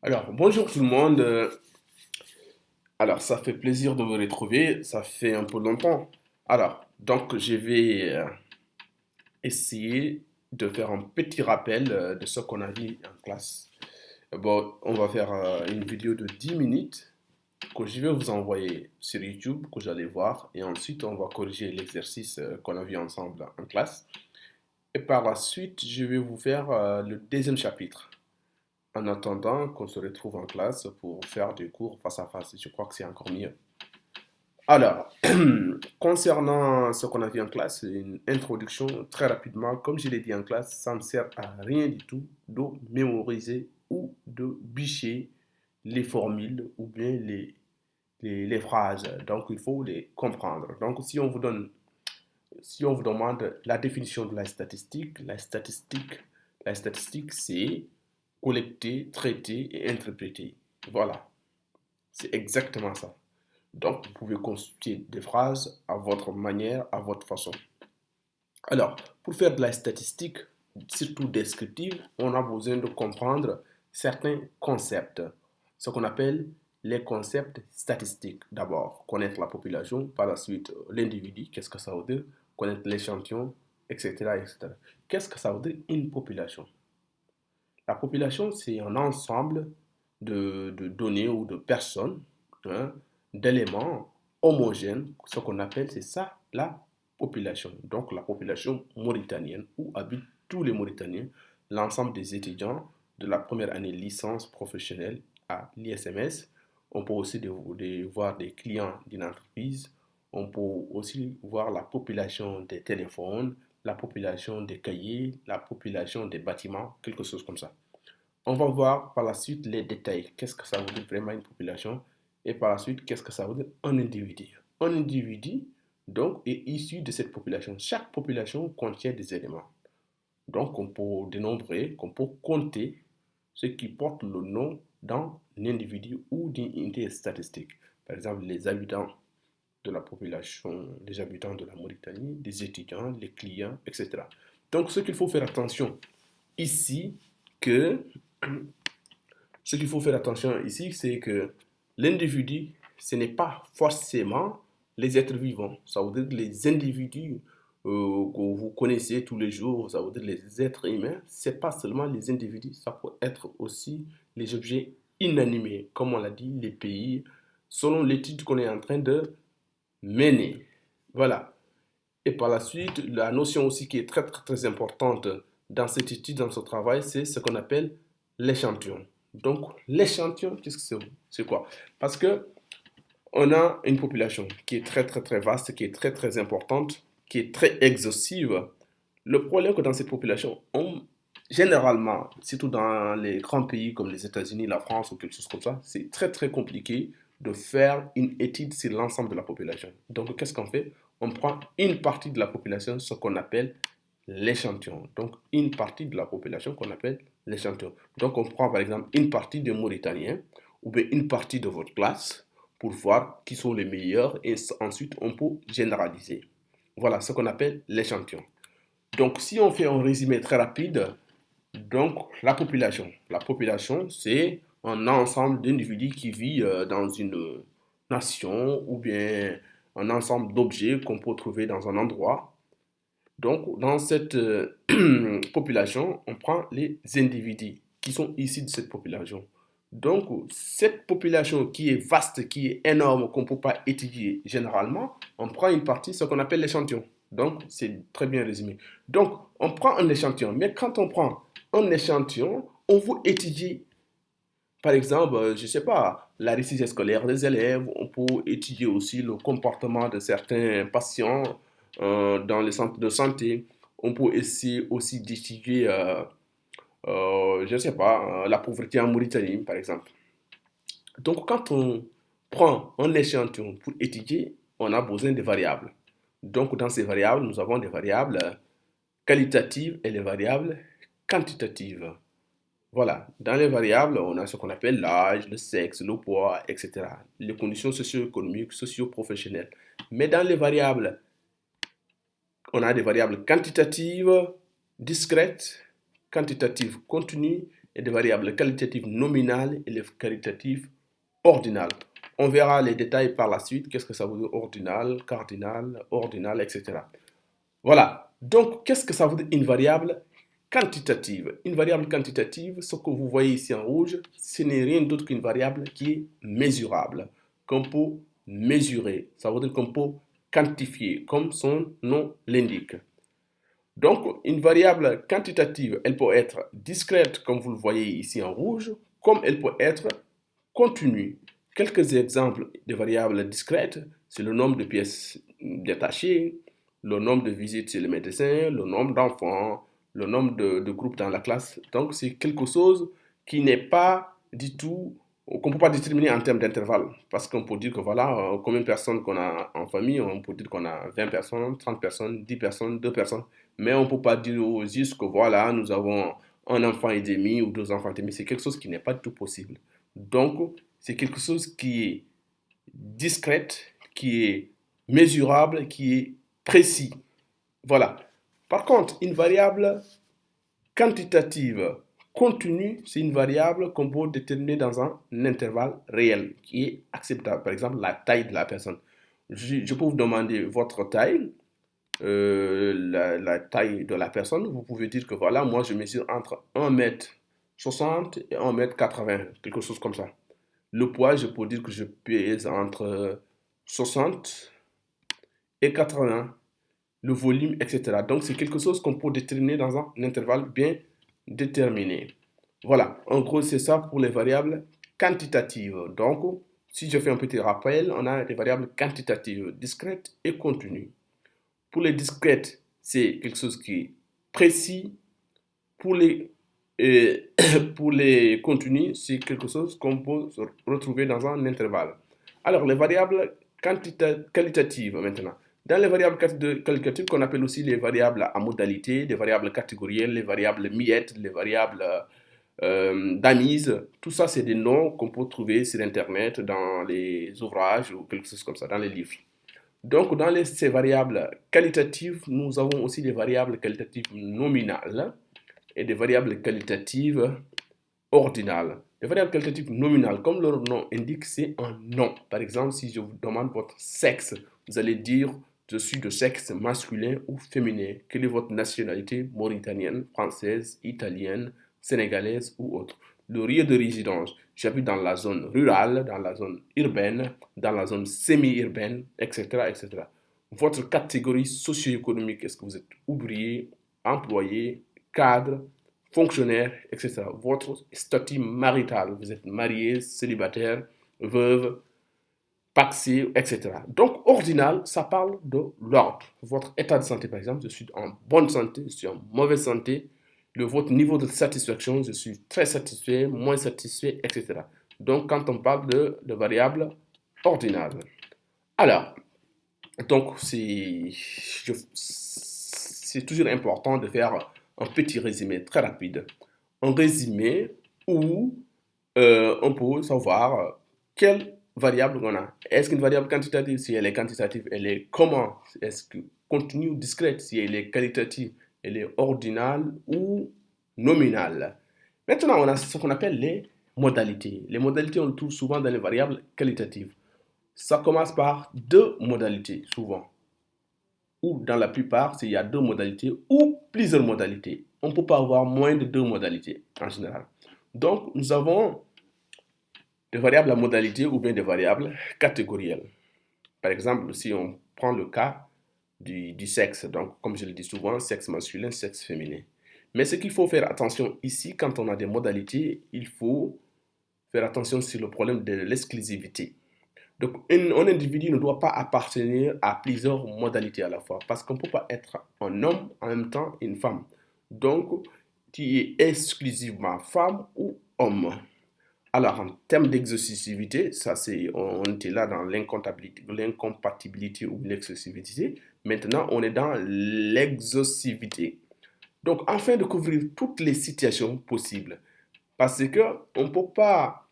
Alors, bonjour tout le monde. Alors, ça fait plaisir de vous retrouver. Ça fait un peu longtemps. Donc, je vais essayer de faire un petit rappel de ce qu'on a dit en classe. Bon, on va faire une vidéo de 10 minutes que je vais vous envoyer sur YouTube, que j'allais voir. Et ensuite, on va corriger l'exercice qu'on a vu ensemble en classe. Et par la suite, je vais vous faire le deuxième chapitre. En attendant qu'on se retrouve en classe pour faire des cours face à face, je crois que c'est encore mieux. Alors, concernant ce qu'on a vu en classe, une introduction très rapidement. Comme je l'ai dit en classe, ça ne sert à rien du tout de mémoriser ou de bicher les formules ou bien les phrases. Donc, il faut les comprendre. Donc, si on vous demande la définition de la statistique, c'est collecter, traiter et interpréter. Voilà, c'est exactement ça. Donc, vous pouvez constituer des phrases à votre manière, à votre façon. Alors, pour faire de la statistique, surtout descriptive, on a besoin de comprendre certains concepts, ce qu'on appelle les concepts statistiques. D'abord, connaître la population, par la suite l'individu, qu'est-ce que ça veut dire, connaître l'échantillon, etc., etc. Qu'est-ce que ça veut dire une population? La population, c'est un ensemble de données ou de personnes, hein, d'éléments homogènes, ce qu'on appelle, c'est ça, la population. Donc la population mauritanienne, où habitent tous les Mauritaniens, l'ensemble des étudiants de la première année licence professionnelle à l'ISMS. On peut aussi voir des clients d'une entreprise. On peut aussi voir la population des téléphones, la population des cahiers, la population des bâtiments, quelque chose comme ça. On va voir par la suite les détails. Qu'est-ce que ça veut dire vraiment une population? Et par la suite, qu'est-ce que ça veut dire un individu? Un individu, donc, est issu de cette population. Chaque population contient des éléments. Donc, on peut dénombrer, on peut compter ce qui porte le nom d'un individu ou d'une unité statistique. Par exemple, les habitants de la population, les habitants de la Mauritanie, les étudiants, les clients, etc. Donc, ce qu'il faut faire attention ici, que ce qu'il faut faire attention ici, c'est que l'individu, ce n'est pas forcément les êtres vivants. Ça veut dire que les individus que vous connaissez tous les jours, ça veut dire les êtres humains, c'est pas seulement les individus, ça peut être aussi les objets inanimés, comme on l'a dit, les pays, selon l'étude qu'on est en train de mener. Voilà. Et par la suite, la notion aussi qui est très, très, très importante dans cette étude, dans ce travail, c'est ce qu'on appelle l'échantillon. Donc, l'échantillon, qu'est-ce que c'est? C'est quoi? Parce que on a une population qui est très, très, très vaste, qui est très, très importante, qui est très exhaustive. Le problème que dans cette population, généralement, surtout dans les grands pays comme les États-Unis, la France ou quelque chose comme ça, c'est très, très compliqué de faire une étude sur l'ensemble de la population. Donc, qu'est-ce qu'on fait? On prend une partie de la population, ce qu'on appelle l'échantillon. Donc, une partie de la population qu'on appelle l'échantillon. Donc, on prend par exemple une partie des Mauritaniens ou bien une partie de votre classe pour voir qui sont les meilleurs et ensuite on peut généraliser. Voilà ce qu'on appelle l'échantillon. Donc, si on fait un résumé très rapide, donc la population, c'est un ensemble d'individus qui vit dans une nation ou bien un ensemble d'objets qu'on peut trouver dans un endroit. Donc, dans cette population, on prend les individus qui sont issus de cette population. Donc, cette population qui est vaste, qui est énorme, qu'on ne peut pas étudier généralement, on prend une partie, ce qu'on appelle l'échantillon. Donc, c'est très bien résumé. Donc, on prend un échantillon, mais quand on prend un échantillon, on veut étudier, par exemple, je ne sais pas, la réussite scolaire des élèves, on peut étudier aussi le comportement de certains patients dans les centres de santé. On peut essayer aussi d'étudier, je ne sais pas, la pauvreté en Mauritanie, par exemple. Donc, quand on prend un échantillon pour étudier, on a besoin de variables. Donc, dans ces variables, nous avons des variables qualitatives et les variables quantitatives. Voilà, dans les variables, on a ce qu'on appelle l'âge, le sexe, le poids, etc. Les conditions socio-économiques, socio-professionnelles. Mais dans les variables, on a des variables quantitatives, discrètes, quantitatives continues et des variables qualitatives nominales et les qualitatives ordinales. On verra les détails par la suite, qu'est-ce que ça veut dire ordinal, cardinal, ordinal, etc. Voilà, donc qu'est-ce que ça veut dire une variable quantitative? Une variable quantitative, ce que vous voyez ici en rouge, ce n'est rien d'autre qu'une variable qui est mesurable, qu'on peut mesurer, ça veut dire qu'on peut quantifier, comme son nom l'indique. Donc, une variable quantitative, elle peut être discrète, comme vous le voyez ici en rouge, comme elle peut être continue. Quelques exemples de variables discrètes, c'est le nombre de pièces détachées, le nombre de visites chez le médecin, le nombre d'enfants, le nombre de groupes dans la classe. Donc, c'est quelque chose qui n'est pas du tout, qu'on ne peut pas déterminer en termes d'intervalle. Parce qu'on peut dire que voilà, combien de personnes qu'on a en famille, on peut dire qu'on a 20 personnes, 30 personnes, 10 personnes, 2 personnes. Mais on ne peut pas dire juste que voilà, nous avons un enfant et demi ou 2 enfants et demi. C'est quelque chose qui n'est pas du tout possible. Donc, c'est quelque chose qui est discrète, qui est mesurable, qui est précis. Voilà. Par contre, une variable quantitative continue, c'est une variable qu'on peut déterminer dans un intervalle réel qui est acceptable. Par exemple, la taille de la personne. Je peux vous demander votre taille, la taille de la personne. Vous pouvez dire que voilà, moi je mesure entre 1,60 m et 1,80 m, quelque chose comme ça. Le poids, je peux dire que je pèse entre 60 et 80, le volume, etc. Donc, c'est quelque chose qu'on peut déterminer dans un intervalle bien déterminé. Voilà, en gros, c'est ça pour les variables quantitatives. Donc, si je fais un petit rappel, on a des variables quantitatives, discrètes et continues. Pour les discrètes, c'est quelque chose qui est précis. Pour les et pour les contenus, c'est quelque chose qu'on peut retrouver dans un intervalle. Alors, les variables qualitatives maintenant. Dans les variables qualitatives, qu'on appelle aussi les variables à modalité, les variables catégorielles, les variables miettes, les variables d'amise, tout ça, c'est des noms qu'on peut trouver sur Internet, dans les ouvrages ou quelque chose comme ça, dans les livres. Donc, dans ces variables qualitatives, nous avons aussi des variables qualitatives nominales et des variables qualitatives ordinales. Les variables qualitatives nominales, comme leur nom indique, c'est un nom. Par exemple, si je vous demande votre sexe, vous allez dire je suis de sexe masculin ou féminin. Quelle est votre nationalité? Mauritanienne, française, italienne, sénégalaise ou autre. Le lieu de résidence, j'habite dans la zone rurale, dans la zone urbaine, dans la zone semi-urbaine, etc., etc. Votre catégorie socio-économique, est-ce que vous êtes ouvrier, employé, cadre, fonctionnaire, etc. Votre statut marital, vous êtes marié, célibataire, veuve, paxé, etc. Donc, ordinal, ça parle de l'ordre. Votre état de santé, par exemple, je suis en bonne santé, je suis en mauvaise santé. Votre niveau de satisfaction, je suis très satisfait, moins satisfait, etc. Donc, quand on parle de variables ordinales. Alors, donc, c'est toujours important de faire un petit résumé très rapide. Un résumé où on peut savoir quelle variable on a. Est-ce qu'une variable quantitative, si elle est quantitative, elle est comment? Est-ce que continue ou discrète? Si elle est qualitative, elle est ordinale ou nominale? Maintenant, on a ce qu'on appelle les modalités. Les modalités, on le trouve souvent dans les variables qualitatives. Ça commence par deux modalités, souvent. Ou dans la plupart, il y a deux modalités ou plusieurs modalités. On ne peut pas avoir moins de deux modalités en général. Donc, nous avons des variables à modalité ou bien des variables catégorielles. Par exemple, si on prend le cas du sexe, donc comme je le dis souvent, sexe masculin, sexe féminin. Mais ce qu'il faut faire attention ici, quand on a des modalités, il faut faire attention sur le problème de l'exclusivité. Donc, un individu ne doit pas appartenir à plusieurs modalités à la fois, parce qu'on ne peut pas être un homme en même temps une femme. Donc, tu es exclusivement femme ou homme. Alors, en termes d'exhaustivité, on était là dans l'incompatibilité ou l'exhaustivité. Maintenant, on est dans l'exhaustivité. Donc, afin de couvrir toutes les situations possibles, parce qu'on ne peut pas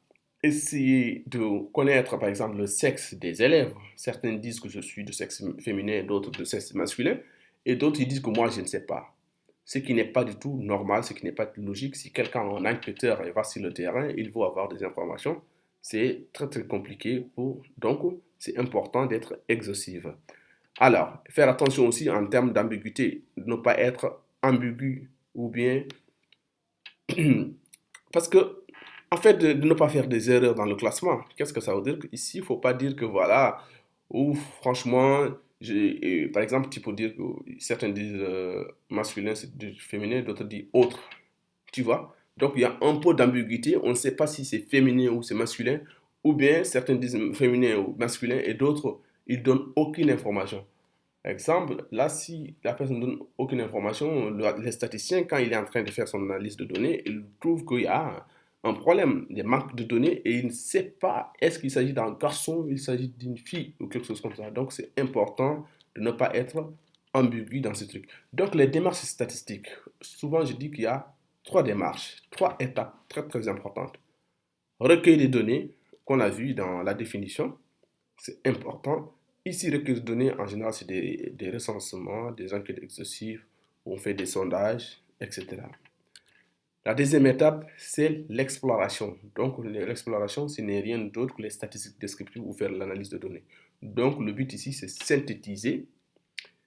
essayer de connaître, par exemple, le sexe des élèves. Certains disent que je suis de sexe féminin, d'autres de sexe masculin, et d'autres ils disent que moi, je ne sais pas. ce qui n'est pas du tout normal, ce qui n'est pas logique. Si quelqu'un, un enquêteur, va sur le terrain, il veut avoir des informations, c'est très très compliqué. Donc, c'est important d'être exhaustif. Alors, faire attention aussi en termes d'ambiguïté, ne pas être ambigu ou bien parce que en fait de ne pas faire des erreurs dans le classement. Qu'est-ce que ça veut dire? Ici, il ne faut pas dire que voilà, ou franchement, par exemple, tu peux dire que certains disent masculin, c'est du féminin, d'autres disent autre. Tu vois? Donc il y a un peu d'ambiguïté, on ne sait pas si c'est féminin ou c'est masculin, ou bien certains disent féminin ou masculin et d'autres, ils donnent aucune information. Exemple, là, si la personne ne donne aucune information, le statisticien, quand il est en train de faire son analyse de données, il trouve qu'il y a un problème, il manque de données et il ne sait pas est-ce qu'il s'agit d'un garçon ou il s'agit d'une fille ou quelque chose comme ça. Donc, c'est important de ne pas être ambigu dans ce truc. Donc, les démarches statistiques, souvent je dis qu'il y a trois démarches, trois étapes très très importantes. Recueil des données qu'on a vu dans la définition, c'est important. Ici, recueil de données, en général, c'est des recensements, des enquêtes exhaustives, où on fait des sondages, etc. La deuxième étape, c'est l'exploration. Donc, l'exploration, ce n'est rien d'autre que les statistiques descriptives ou faire l'analyse de données. Donc, le but ici, c'est synthétiser,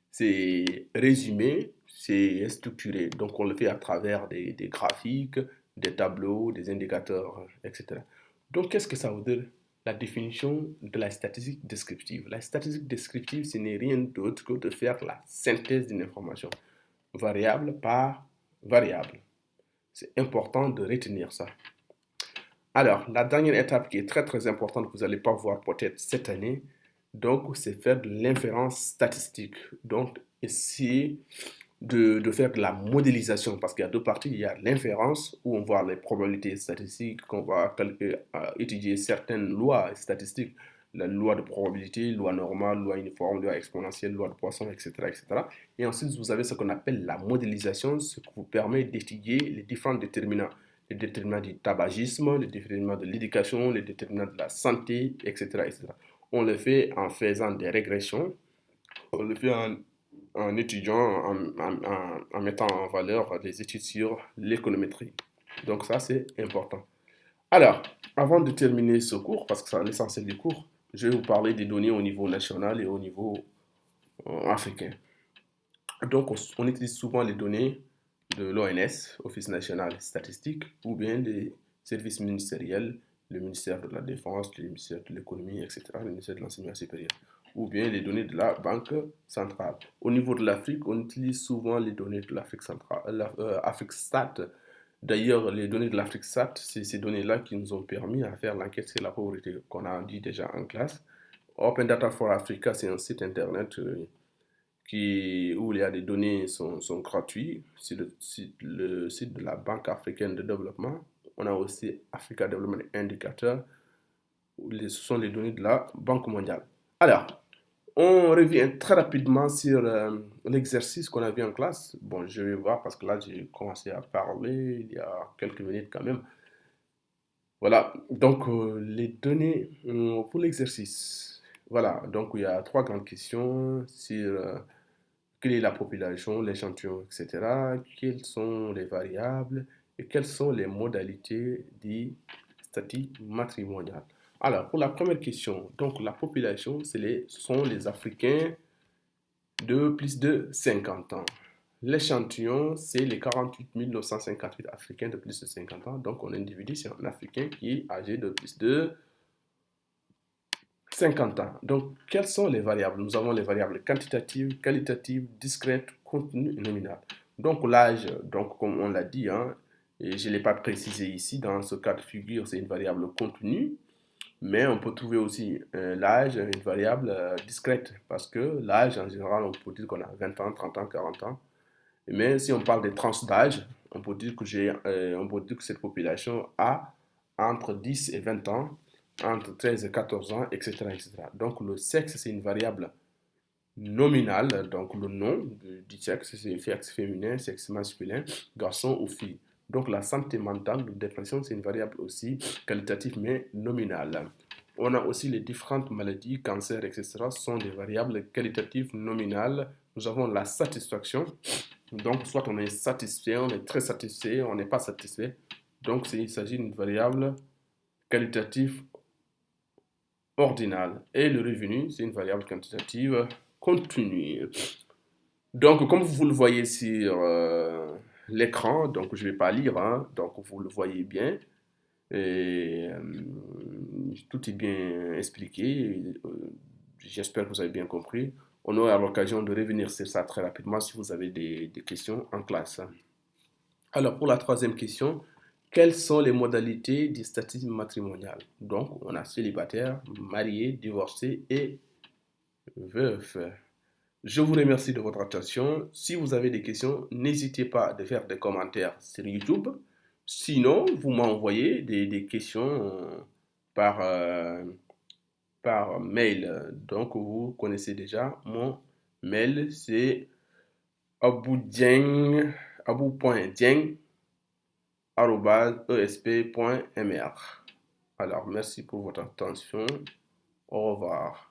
c'est résumer, c'est structurer. Donc, on le fait à travers des graphiques, des tableaux, des indicateurs, etc. Donc, qu'est-ce que ça veut dire? La définition de la statistique descriptive. La statistique descriptive, ce n'est rien d'autre que de faire la synthèse d'une information, variable par variable. C'est important de retenir ça. Alors, la dernière étape qui est très très importante, que vous n'allez pas voir peut-être cette année, donc c'est faire de l'inférence statistique. Donc, essayer de faire de la modélisation, parce qu'il y a deux parties. Il y a l'inférence, où on voit les probabilités statistiques, qu'on va étudier certaines lois statistiques, la loi de probabilité, loi normale, loi uniforme, loi exponentielle, loi de Poisson, etc., etc. Et ensuite, vous avez ce qu'on appelle la modélisation, ce qui vous permet d'étudier les différents déterminants. Les déterminants du tabagisme, les déterminants de l'éducation, les déterminants de la santé, etc., etc. On le fait en faisant des régressions, on le fait en étudiant, en mettant en valeur des études sur l'économétrie. Donc ça, c'est important. Alors, avant de terminer ce cours, parce que c'est l'essentiel du cours, je vais vous parler des données au niveau national et au niveau africain. Donc, on utilise souvent les données de l'ONS, Office national statistique, ou bien des services ministériels, le ministère de la Défense, le ministère de l'économie, etc., le ministère de l'enseignement supérieur, ou bien les données de la Banque centrale. Au niveau de l'Afrique, on utilise souvent les données de l'Afrique centrale, AfriqueStat. D'ailleurs, les données de l'AfriqueStat, c'est ces données-là qui nous ont permis à faire l'enquête sur la pauvreté qu'on a dit déjà en classe. Open Data for Africa, c'est un site internet où il y a des données sont gratuits. C'est le site de la Banque africaine de développement. On a aussi Africa Development Indicator, ce sont les données de la Banque mondiale. Alors, on revient très rapidement sur l'exercice qu'on a vu en classe. Bon, je vais voir parce que là, j'ai commencé à parler il y a quelques minutes quand même. Voilà, donc les données pour l'exercice. Voilà, donc il y a trois grandes questions sur quelle est la population, l'échantillon, etc. Quelles sont les variables et quelles sont les modalités du statut matrimonial. Alors, pour la première question, donc la population, ce sont les Africains de plus de 50 ans. L'échantillon, c'est les 48 958 Africains de plus de 50 ans. Donc, on individue sur un Africain qui est âgé de plus de 50 ans. Donc, quelles sont les variables? Nous avons les variables quantitatives, qualitatives, discrètes, continues et nominales. Donc, l'âge, donc, comme on l'a dit, hein, et je ne l'ai pas précisé ici, dans ce cas de figure, c'est une variable contenue, mais on peut trouver aussi l'âge, une variable discrète, parce que l'âge, en général, on peut dire qu'on a 20 ans, 30 ans, 40 ans. Mais si on parle des tranches d'âge, on peut dire que cette population a entre 10 et 20 ans, entre 13 et 14 ans, etc., etc. Donc le sexe, c'est une variable nominale, donc le nom du sexe, c'est sexe féminin, sexe masculin, garçon ou fille. Donc la santé mentale de dépression, c'est une variable aussi qualitative mais nominale. On a aussi les différentes maladies, cancers, etc. Ce sont des variables qualitatives nominales. Nous avons la satisfaction, Donc, soit on est satisfait, on est très satisfait, on n'est pas satisfait. Donc, il s'agit d'une variable qualitative ordinale. Et le revenu, c'est une variable quantitative continue. Donc, comme vous le voyez sur l'écran, donc je ne vais pas lire, hein, donc vous le voyez bien. Et, tout est bien expliqué. J'espère que vous avez bien compris. On aura l'occasion de revenir sur ça très rapidement si vous avez des questions en classe. Alors, pour la troisième question, quelles sont les modalités du statut matrimonial? Donc, on a célibataire, marié, divorcé et veuf. Je vous remercie de votre attention. Si vous avez des questions, n'hésitez pas à faire des commentaires sur YouTube. Sinon, vous m'envoyez des questions par mail. Donc, vous connaissez déjà mon mail, c'est abou.dieng@esp.mr. Alors, merci pour votre attention. Au revoir.